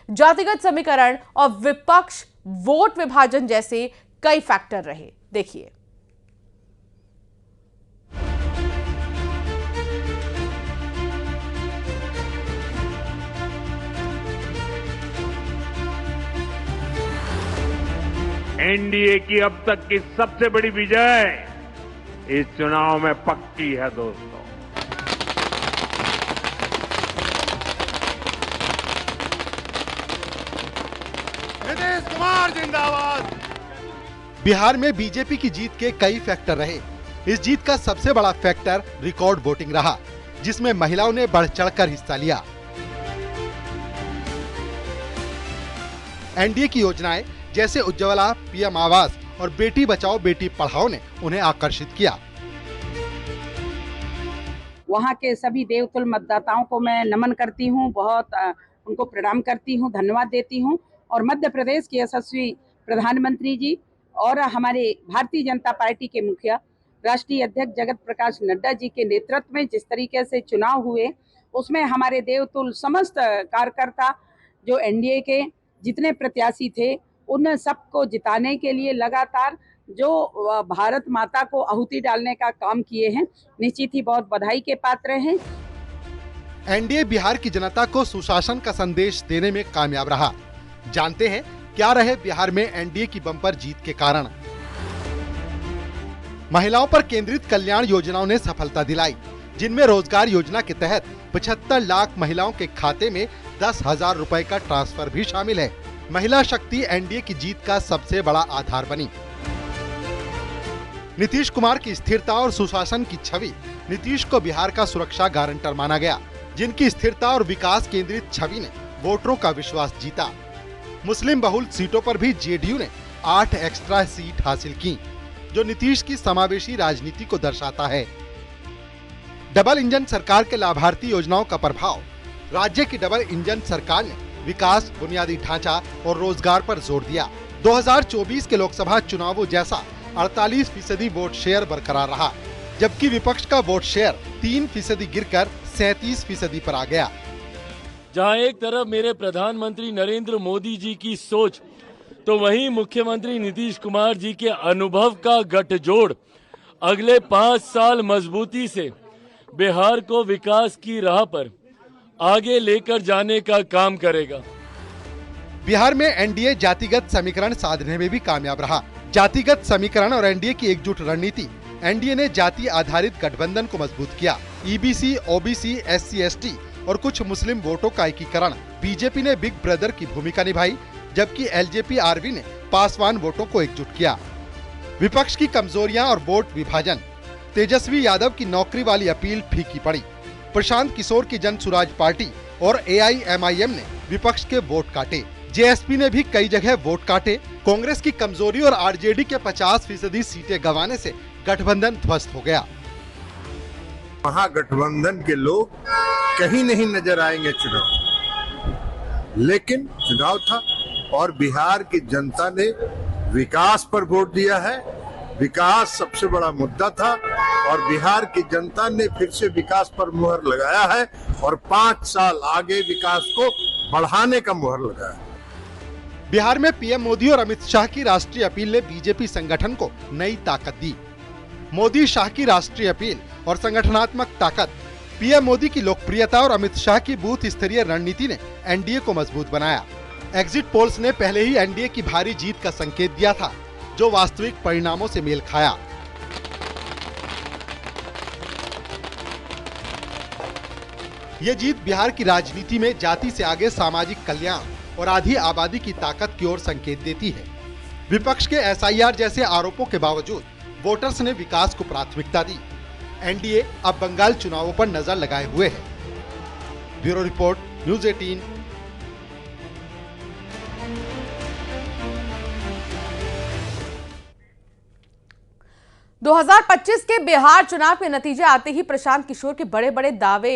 जातिगत समीकरण और विपक्ष वोट विभाजन जैसे कई फैक्टर रहे। देखिए। एनडीए की अब तक की सबसे बड़ी विजय इस चुनाव में पक्की है दोस्तों। नीतीश कुमार जिंदाबाद। बिहार में बीजेपी की जीत के कई फैक्टर रहे। इस जीत का सबसे बड़ा फैक्टर रिकॉर्ड वोटिंग रहा, जिसमें महिलाओं ने बढ़ चढ़कर हिस्सा लिया। एनडीए की योजनाएं जैसे उज्ज्वला, पीएम आवास और बेटी बचाओ बेटी पढ़ाओ ने उन्हें आकर्षित किया। वहाँ के सभी देवतुल्य मतदाताओं को मैं नमन करती हूँ, बहुत उनको प्रणाम करती हूँ, धन्यवाद देती हूँ। और मध्य प्रदेश के यशस्वी प्रधानमंत्री जी और हमारे भारतीय जनता पार्टी के मुखिया राष्ट्रीय अध्यक्ष जगत प्रकाश नड्डा जी के नेतृत्व में जिस तरीके से चुनाव हुए, उसमें हमारे देवतुल्य समस्त कार्यकर्ता जो एनडीए के जितने प्रत्याशी थे उन सबको जिताने के लिए लगातार जो भारत माता को आहुति डालने का काम किए हैं, निश्चित ही बहुत बधाई के पात्र हैं। एनडीए बिहार की जनता को सुशासन का संदेश देने में कामयाब रहा। जानते हैं क्या रहे बिहार में एनडीए की बम्पर जीत के कारण। महिलाओं पर केंद्रित कल्याण योजनाओं ने सफलता दिलाई, जिनमें रोजगार योजना के तहत 75 लाख महिलाओं के खाते में 10,000 रुपए का ट्रांसफर भी शामिल है। महिला शक्ति एनडीए की जीत का सबसे बड़ा आधार बनी। नीतीश कुमार की स्थिरता और सुशासन की छवि नीतीश को बिहार का सुरक्षा गारंटर माना गया, जिनकी स्थिरता और विकास केंद्रित छवि ने वोटरों का विश्वास जीता। मुस्लिम बहुल सीटों पर भी जेडीयू ने 8 एक्स्ट्रा सीट हासिल की, जो नीतीश की समावेशी राजनीति को दर्शाता है। डबल इंजन सरकार के लाभार्थी योजनाओं का प्रभाव। राज्य की डबल इंजन सरकार ने विकास, बुनियादी ढांचा और रोजगार पर जोर दिया। 2024 के लोकसभा चुनावों जैसा 48% वोट शेयर बरकरार रहा, जबकि विपक्ष का वोट शेयर 3% गिरकर 37% पर आ गया। जहां एक तरफ मेरे प्रधानमंत्री नरेंद्र मोदी जी की सोच, तो वहीं मुख्यमंत्री नीतीश कुमार जी के अनुभव का गठजोड़ अगले 5 साल मजबूती से बिहार को विकास की राह पर आगे लेकर जाने का काम करेगा। बिहार में एनडीए जातिगत समीकरण साधने में भी कामयाब रहा। जातिगत समीकरण और एनडीए की एकजुट रणनीति, एनडीए ने जाति आधारित गठबंधन को मजबूत किया। ईबीसी, ओबीसी, एससी, एसटी और कुछ मुस्लिम वोटों का एकीकरण। बीजेपी ने बिग ब्रदर की भूमिका निभाई, जबकि एलजेपी आरवी ने पासवान वोटों को एकजुट किया। विपक्ष की कमजोरियां और वोट विभाजन। तेजस्वी यादव की नौकरी वाली अपील फीकी पड़ी। प्रशांत किशोर की जन सुराज पार्टी और एआईएमआईएम ने विपक्ष के वोट काटे। जेएसपी ने भी कई जगह वोट काटे। कांग्रेस की कमजोरी और आरजेडी के 50% सीटें गंवाने से गठबंधन ध्वस्त हो गया। महागठबंधन के लोग कहीं नहीं नजर आएंगे चुनाव, लेकिन चुनाव था और बिहार की जनता ने विकास पर वोट दिया है। विकास सबसे बड़ा मुद्दा था और बिहार की जनता ने फिर से विकास पर मुहर लगाया है और 5 साल आगे विकास को बढ़ाने का मुहर लगाया। बिहार में पीएम मोदी और अमित शाह की राष्ट्रीय अपील ने बीजेपी संगठन को नई ताकत दी। मोदी शाह की राष्ट्रीय अपील और संगठनात्मक ताकत, पीएम मोदी की लोकप्रियता और अमित शाह की बूथ स्तरीय रणनीति ने एनडीए को मजबूत बनाया। एग्जिट पोल्स ने पहले ही एनडीए की भारी जीत का संकेत दिया था, जो वास्तविक परिणामों से मेल खाया। ये जीत बिहार की राजनीति में जाति से आगे सामाजिक कल्याण और आधी आबादी की ताकत की ओर संकेत देती है। विपक्ष के एसआईआर जैसे आरोपों के बावजूद वोटर्स ने विकास को प्राथमिकता दी। एनडीए अब बंगाल चुनावों पर नजर लगाए हुए है। Bureau report, news 18। दो 2025 के बिहार चुनाव के नतीजे आते ही प्रशांत किशोर के बड़े बड़े दावे